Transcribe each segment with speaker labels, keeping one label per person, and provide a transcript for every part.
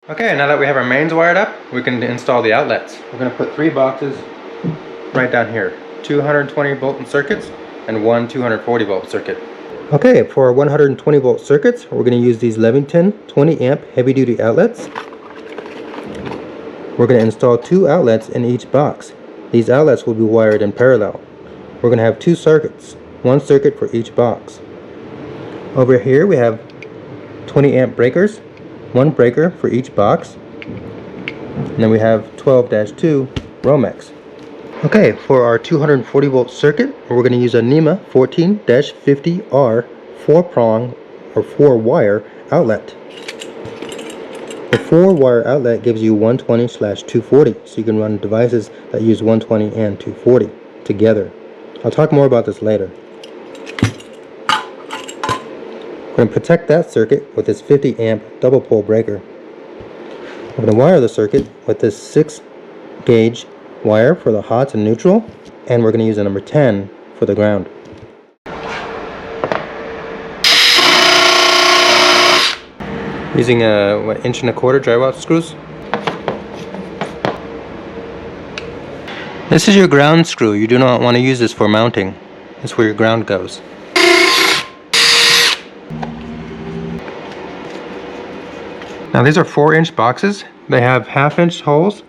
Speaker 1: Okay, now that we have our mains wired up, we can install the outlets. We're going to put 3 boxes right down here. 220 volt circuits and one 240 volt circuit. Okay, for our 120 volt circuits, we're going to use these Levington 20 amp heavy duty outlets. We're going to install 2 outlets in each box. These outlets will be wired in parallel. We're going to have 2 circuits, 1 circuit for each box. Over here we have 20 amp breakers, 1 breaker for each box. And then we have 12-2 Romex. Okay, for our 240 volt circuit, we're going to use a NEMA 14-50R 4-prong or 4-wire outlet. The 4-wire outlet gives you 120/240, so you can run devices that use 120 and 240 together. I'll talk more about this later. We're going to protect that circuit with this 50 amp double pole breaker. We're going to wire the circuit with this 6 gauge wire for the hot and neutral, and we're going to use a number 10 for the ground. Using a 1.25 inch drywall screws. This is your ground screw. You do not want to use this for mounting. This is where your ground goes. Now these are 4-inch boxes. They have 1/2 inch holes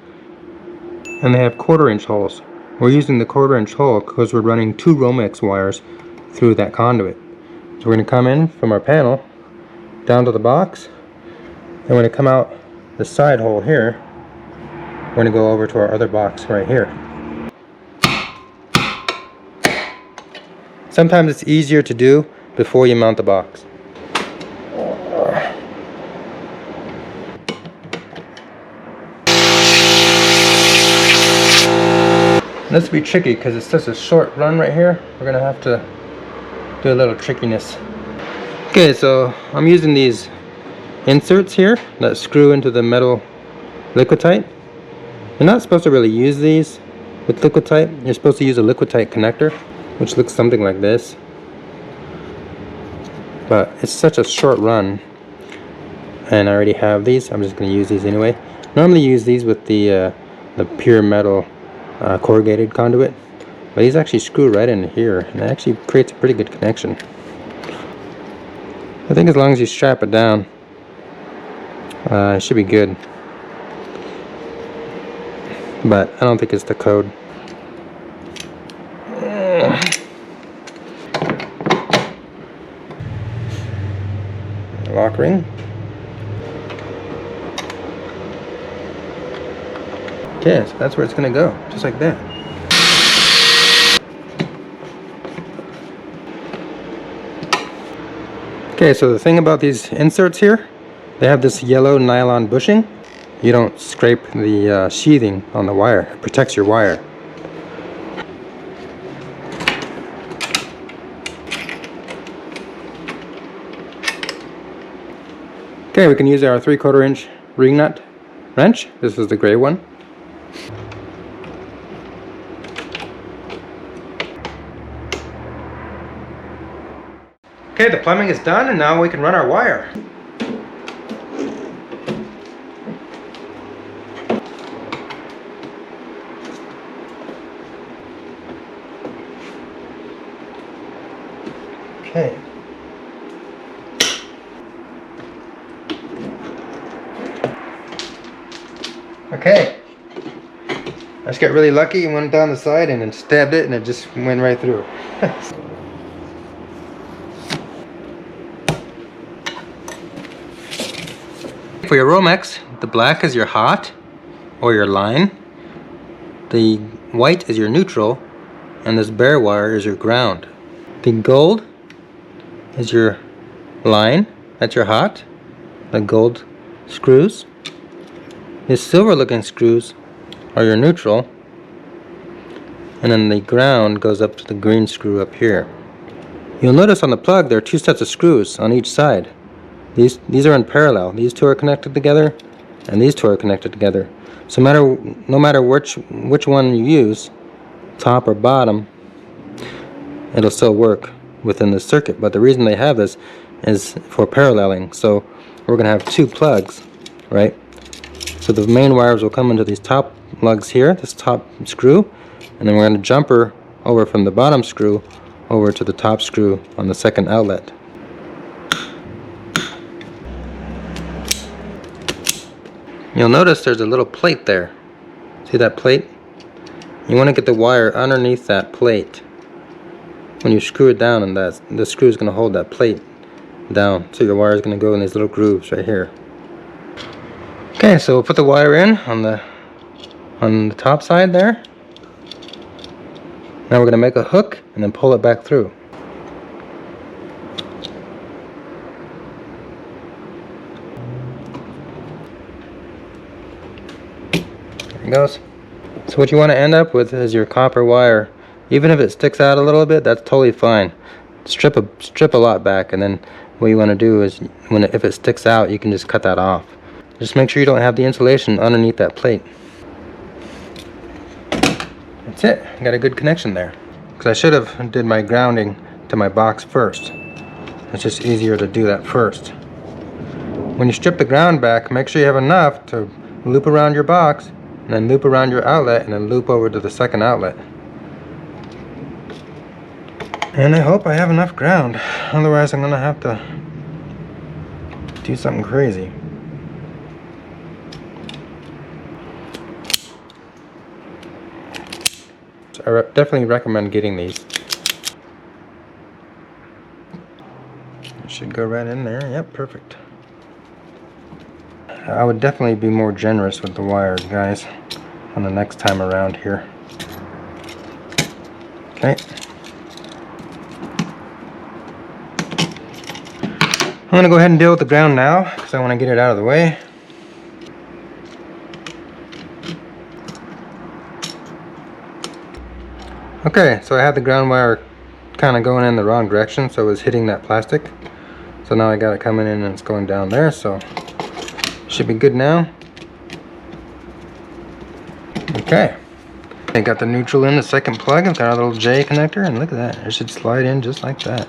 Speaker 1: and they have 1/4 inch holes. We're using the 1/4 inch hole because we're running 2 Romex wires through that conduit. So we're going to come in from our panel down to the box, and we're going to come out the side hole here. We're going to go over to our other box right here. Sometimes it's easier to do before you mount the box. This will be tricky because it's such a short run right here. We're going to have to do a little trickiness. Okay, so I'm using these inserts here that screw into the metal Liquid-Tight. You're not supposed to really use these with Liquid-Tight. You're supposed to use a Liquid-Tight connector, which looks something like this. But it's such a short run, and I already have these. I'm just going to use these anyway. Normally use these with the pure metal corrugated conduit, but these actually screw right in here, and it actually creates a pretty good connection. I think as long as you strap it down, it should be good. But I don't think it's the code. Lock ring. Okay, so that's where it's going to go, just like that. Okay, so the thing about these inserts here, they have this yellow nylon bushing. You don't scrape the sheathing on the wire. It protects your wire. Okay, we can use our 3/4 inch ring nut wrench. This is the gray one. Okay, the plumbing is done, and now we can run our wire. Okay. Okay. I just got really lucky and went down the side and then stabbed it, and it just went right through. For your Romex, the black is your hot or your line, the white is your neutral, and this bare wire is your ground. The gold is your line, that's your hot, the gold screws. The silver looking screws are your neutral, and then the ground goes up to the green screw up here. You'll notice on the plug there are 2 sets of screws on each side. These are in parallel. These 2 are connected together, and these 2 are connected together. So no matter which one you use, top or bottom, it'll still work within the circuit. But the reason they have this is for paralleling. So we're going to have 2 plugs, right? So the main wires will come into these top lugs here, this top screw, and then we're going to jumper over from the bottom screw over to the top screw on the second outlet. You'll notice there's a little plate there. See that plate? You want to get the wire underneath that plate. When you screw it down, and the screw is going to hold that plate down. So your wire is going to go in these little grooves right here. Okay, so we'll put the wire in on the top side there. Now we're going to make a hook and then pull it back through. There it goes. So what you want to end up with is your copper wire. Even if it sticks out a little bit, that's totally fine. Strip a lot back, and then what you want to do is if it sticks out, you can just cut that off. Just make sure you don't have the insulation underneath that plate. That's it. Got a good connection there. Because I should have did my grounding to my box first. It's just easier to do that first. When you strip the ground back, make sure you have enough to loop around your box, and then loop around your outlet, and then loop over to the second outlet. And I hope I have enough ground. Otherwise I'm going to have to do something crazy. So I definitely recommend getting these. It should go right in there. Yep, perfect. I would definitely be more generous with the wires, guys, on the next time around here. Okay. I'm going to go ahead and deal with the ground now because I want to get it out of the way. Okay, so I had the ground wire kind of going in the wrong direction, so it was hitting that plastic. So now I got it coming in and it's going down there, so should be good now. Okay, I got the neutral in the second plug. I've got a little J connector, and look at that, it should slide in just like that.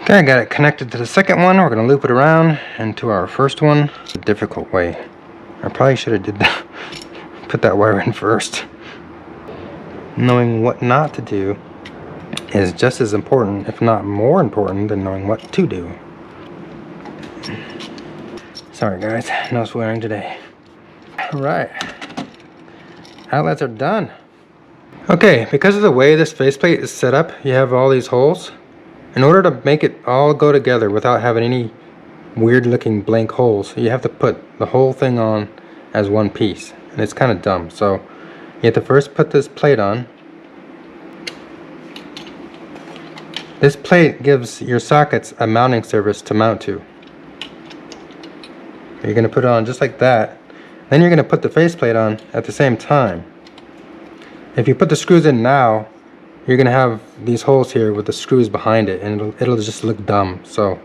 Speaker 1: Okay, I got it connected to the second one. We're going to loop it around into our first one. A difficult way. I probably should have did that. Put that wire in first. Knowing what not to do is just as important, if not more important, than knowing what to do. Sorry guys, no swearing today. Alright, outlets are done. Okay, because of the way this faceplate is set up, you have all these holes. In order to make it all go together without having any weird looking blank holes, you have to put the whole thing on as one piece. And it's kind of dumb, so you have to first put this plate on. This plate gives your sockets a mounting surface to mount to. You're going to put it on just like that. Then you're going to put the faceplate on at the same time. If you put the screws in now, you're going to have these holes here with the screws behind it, and it'll just look dumb. So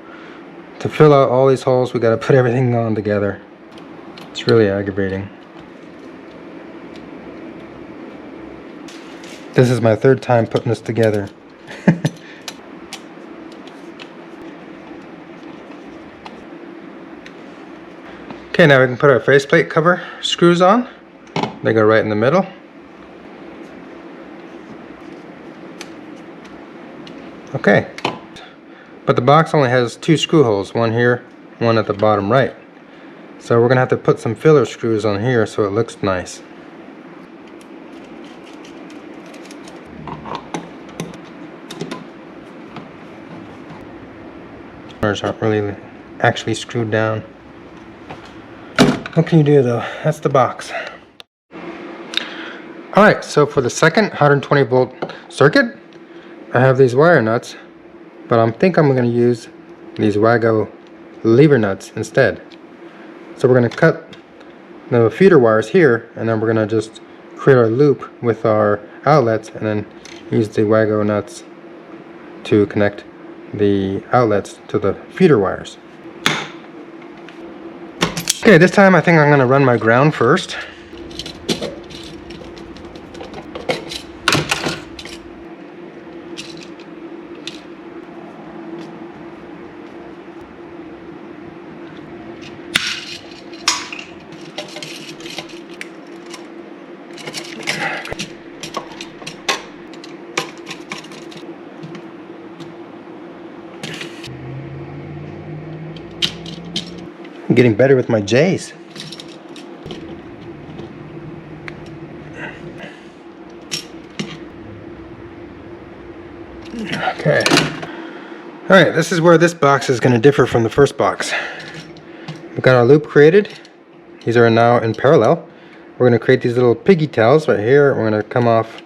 Speaker 1: to fill out all these holes, we got to put everything on together. It's really aggravating. This is my third time putting this together. Okay, now we can put our faceplate cover screws on. They go right in the middle. Okay, but the box only has two screw holes, one here, one at the bottom right. So we're gonna have to put some filler screws on here so it looks nice. Ours aren't really actually screwed down. What can you do though? That's the box. Alright, so for the second 120 volt circuit, I have these wire nuts, but I think I'm going to use these Wago lever nuts instead. So we're going to cut the feeder wires here, and then we're going to just create our loop with our outlets, and then use the Wago nuts to connect the outlets to the feeder wires. Okay, this time I think I'm going to run my ground first. I'm getting better with my J's. Okay. Alright, this is where this box is going to differ from the first box. We've got our loop created. These are now in parallel. We're going to create these little piggy tails right here. We're going to come off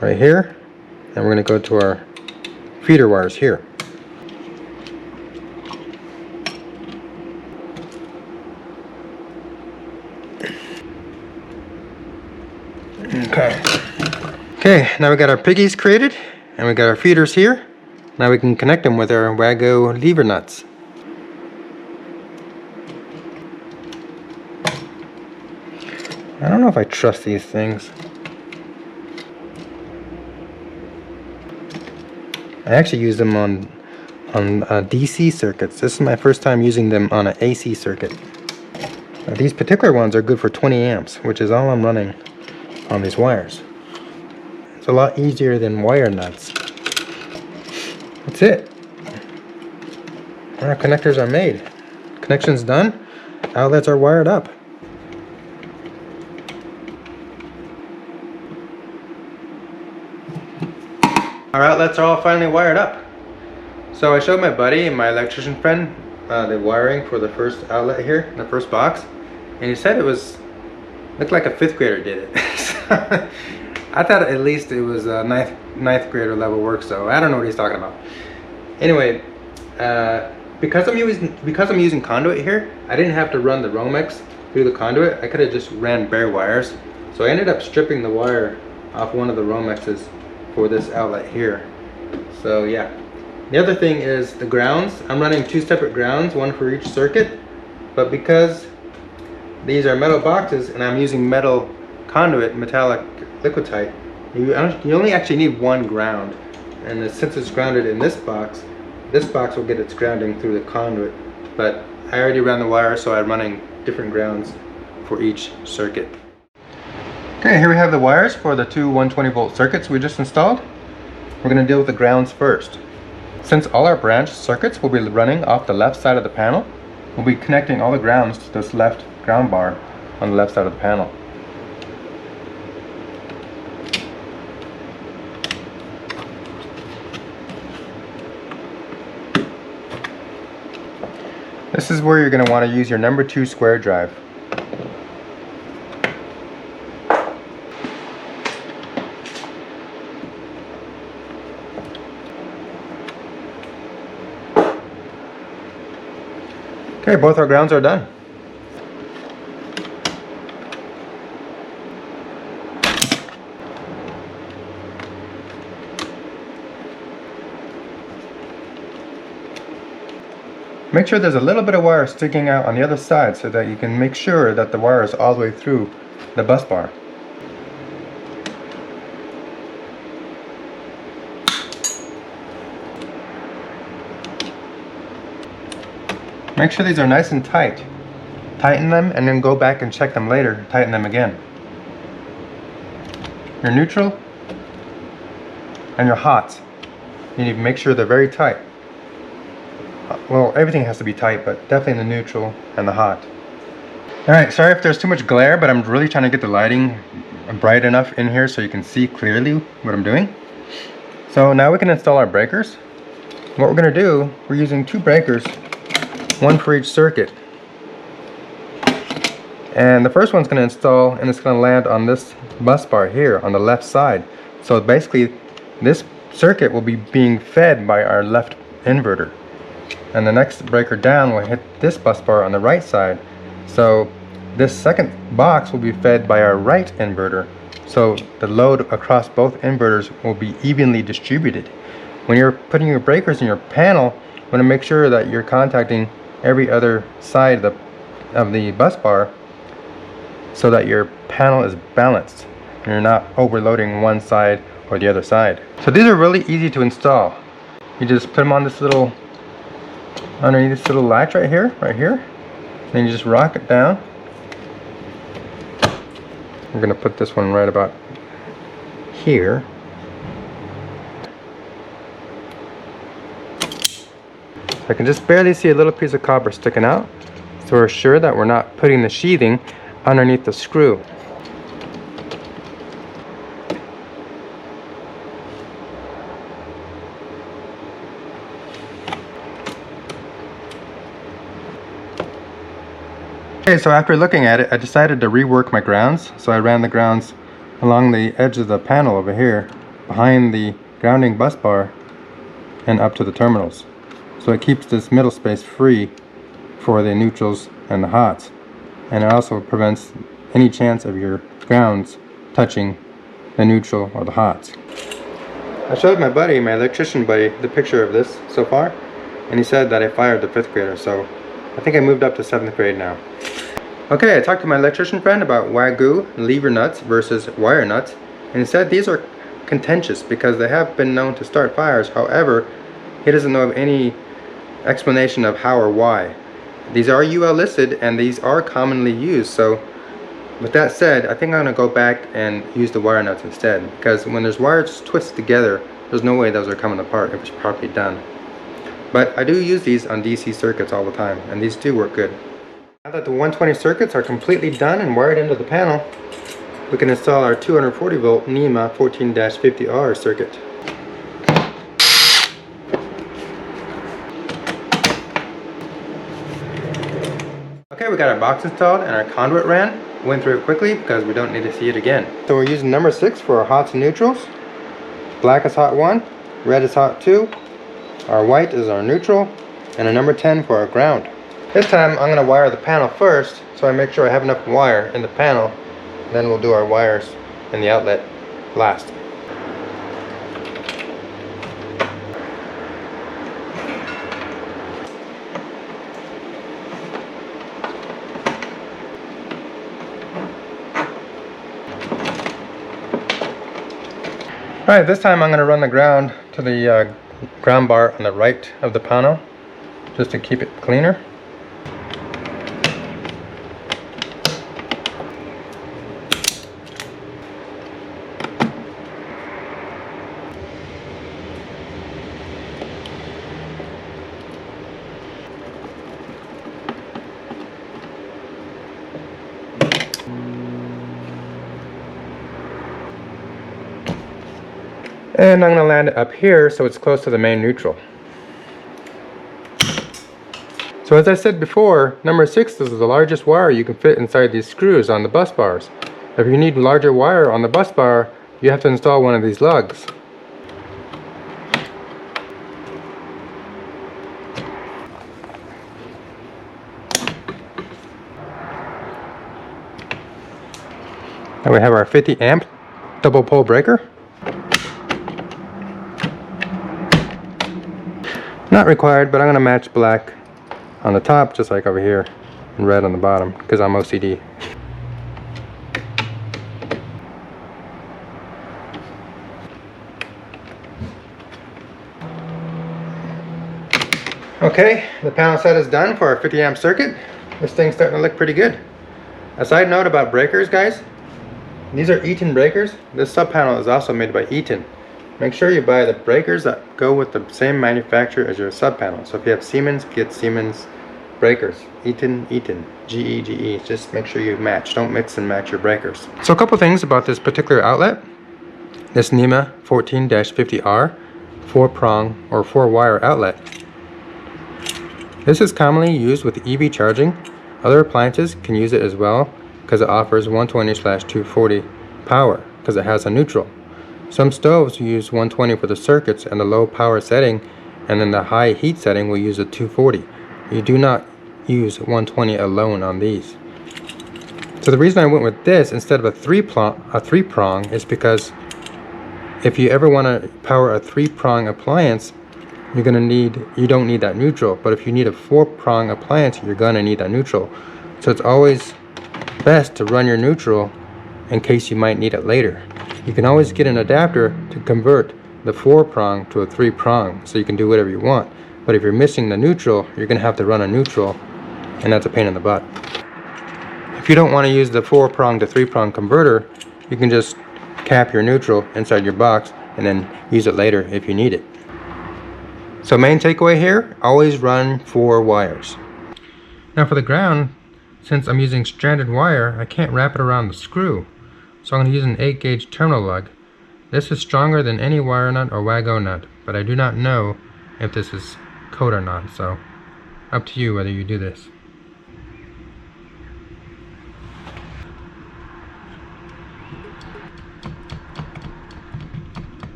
Speaker 1: right here. And we're going to go to our feeder wires here. Okay, now we got our piggies created. And we got our feeders here. Now we can connect them with our Wago lever nuts. I don't know if I trust these things. I actually use them on DC circuits. This is my first time using them on an AC circuit. Now, these particular ones are good for 20 amps, which is all I'm running on these wires. It's a lot easier than wire nuts. That's it. Our connectors are made. Connection's done. Outlets are wired up. Our outlets are all finally wired up. So I showed my buddy and my electrician friend the wiring for the first outlet here, the first box, and he said looked like a 5th grader did it. I thought at least it was a ninth grader level work, so I don't know what he's talking about. Anyway, because I'm using conduit here, I didn't have to run the Romex through the conduit. I could have just ran bare wires. So I ended up stripping the wire off one of the Romexes for this outlet here. So yeah. The other thing is the grounds. I'm running 2 separate grounds, one for each circuit, but because these are metal boxes and I'm using metal conduit, metallic liquidite, you only actually need 1 ground. And since it's grounded in this box will get its grounding through the conduit. But I already ran the wire, so I'm running different grounds for each circuit. Okay, here we have the wires for the 2 120 volt circuits we just installed. We're going to deal with the grounds first. Since all our branch circuits will be running off the left side of the panel, we'll be connecting all the grounds to this left ground bar on the left side of the panel. This is where you're going to want to use your number 2 square drive. Okay, both our grounds are done. Make sure there's a little bit of wire sticking out on the other side so that you can make sure that the wire is all the way through the bus bar. Make sure these are nice and tight. Tighten them and then go back and check them later. Tighten them again. Your neutral and your hots, you need to make sure they're very tight. Well, everything has to be tight, but definitely the neutral and the hot. Alright, sorry if there's too much glare, but I'm really trying to get the lighting bright enough in here so you can see clearly what I'm doing. So now we can install our breakers. What we're going to do, we're using 2 breakers, 1 for each circuit. And the first one's going to install, and it's going to land on this bus bar here on the left side. So basically, this circuit will be being fed by our left inverter. And the next breaker down will hit this bus bar on the right side. So this second box will be fed by our right inverter. So the load across both inverters will be evenly distributed. When you're putting your breakers in your panel, you want to make sure that you're contacting every other side of the bus bar so that your panel is balanced and you're not overloading one side or the other side. So these are really easy to install. You just put them on this little, underneath this little latch right here, then you just rock it down. We're going to put this one right about here. I can just barely see a little piece of copper sticking out. so we're sure that we're not putting the sheathing underneath the screw. Okay, so after looking at it, I decided to rework my grounds. So I ran the grounds along the edge of the panel over here, behind the grounding bus bar, and up to the terminals. So it keeps this middle space free for the neutrals and the hots. And it also prevents any chance of your grounds touching the neutral or the hots. I showed my buddy, my electrician buddy, the picture of this so far, and he said that I fired the 5th grader, so I think I moved up to 7th grade now. Okay, I talked to my electrician friend about Wagyu lever nuts versus wire nuts, and he said these are contentious because they have been known to start fires. However, he doesn't know of any explanation of how or why. These are UL listed and these are commonly used, so with that said, I think I'm going to go back and use the wire nuts instead, because when there's wires twisted together, there's no way those are coming apart if it's properly done. But I do use these on DC circuits all the time, and these do work good. Now that the 120 circuits are completely done and wired into the panel, we can install our 240 volt NEMA 14-50R circuit. Okay, we got our box installed and our conduit ran. Went through it quickly because we don't need to see it again. So we're using number 6 for our hots and neutrals. Black is hot 1, red is hot 2, our white is our neutral, and a number 10 for our ground. This time I'm going to wire the panel first, so I make sure I have enough wire in the panel. Then we'll do our wires in the outlet last. Alright, this time I'm going to run the ground to the ground bar on the right of the panel, just to keep it cleaner. And I'm going to land it up here so it's close to the main neutral. So as I said before, number 6 is the largest wire you can fit inside these screws on the bus bars. If you need larger wire on the bus bar, you have to install one of these lugs. And we have our 50 amp double pole breaker. Not required, but I'm going to match black on the top just like over here and red on the bottom because I'm OCD. Okay, the panel set is done for our 50 amp circuit. This thing's starting to look pretty good. A side note about breakers, guys. These are Eaton breakers. This sub panel is also made by Eaton. Make sure you buy the breakers that go with the same manufacturer as your sub panel. So if you have Siemens, get Siemens breakers. Eaton, GE. Just make sure you match. Don't mix and match your breakers. So a couple things about this particular outlet. This NEMA 14-50R 4-prong or 4-wire outlet. This is commonly used with EV charging. Other appliances can use it as well because it offers 120/240 power because it has a neutral. Some stoves use 120 for the circuits and the low power setting, and then the high heat setting will use a 240. You do not use 120 alone on these. So the reason I went with this instead of a three prong is because if you ever want to power a 3-prong appliance, you don't need that neutral. But if you need a 4-prong appliance, you're gonna need that neutral. So it's always best to run your neutral in case you might need it later. You can always get an adapter to convert the 4-prong to a 3-prong, so you can do whatever you want. But if you're missing the neutral, you're going to have to run a neutral, and that's a pain in the butt. If you don't want to use the 4-prong to 3-prong converter, you can just cap your neutral inside your box and then use it later if you need it. So main takeaway here, always run 4 wires. Now for the ground, since I'm using stranded wire, I can't wrap it around the screw. So I'm going to use an 8-gauge terminal lug. This is stronger than any wire nut or Wago nut, but I do not know if this is code or not, so up to you whether you do this.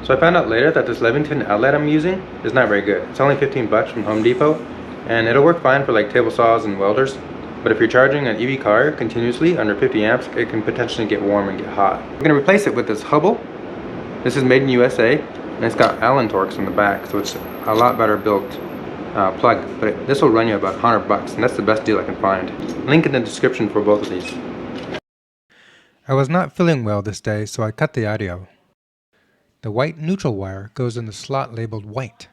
Speaker 1: So I found out later that this Levington outlet I'm using is not very good. It's only 15 bucks from Home Depot, and it'll work fine for like table saws and welders. But if you're charging an EV car continuously under 50 amps, it can potentially get warm and get hot. We're going to replace it with this Hubbell. This is made in USA, and it's got Allen torques on the back, so it's a lot better built plug. But this will run you about 100 bucks, and that's the best deal I can find. Link in the description for both of these. I was not feeling well this day, so I cut the audio. The white neutral wire goes in the slot labeled white.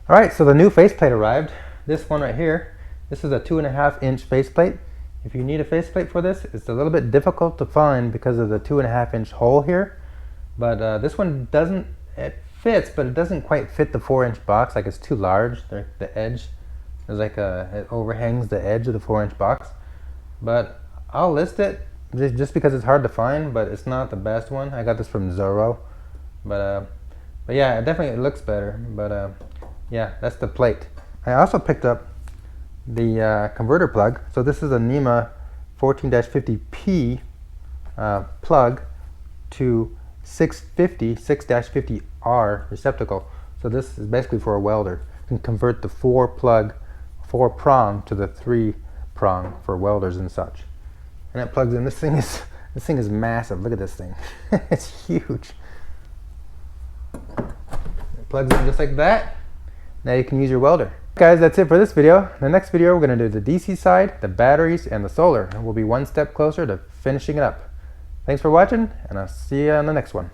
Speaker 1: Alright, so the new faceplate arrived. This one right here. This is a 2.5-inch faceplate. If you need a faceplate for this, it's a little bit difficult to find because of the 2.5-inch hole here. But this one doesn't, it fits, but it doesn't quite fit the 4-inch box. Like, it's too large. The edge is like it overhangs the edge of the 4-inch box. But I'll list it just because it's hard to find, but it's not the best one. I got this from Zorro. But yeah, it definitely looks better. But yeah, that's the plate. I also picked up the converter plug. So this is a NEMA 14-50P plug to 6-50R receptacle. So this is basically for a welder. You can convert the 4-prong to the 3-prong for welders and such. And it plugs in. This thing is massive. Look at this thing. It's huge. It plugs in just like that. Now you can use your welder. Guys, that's it for this video. In the next video, we're going to do the DC side, the batteries, and the solar. And we'll be one step closer to finishing it up. Thanks for watching, and I'll see you on the next one.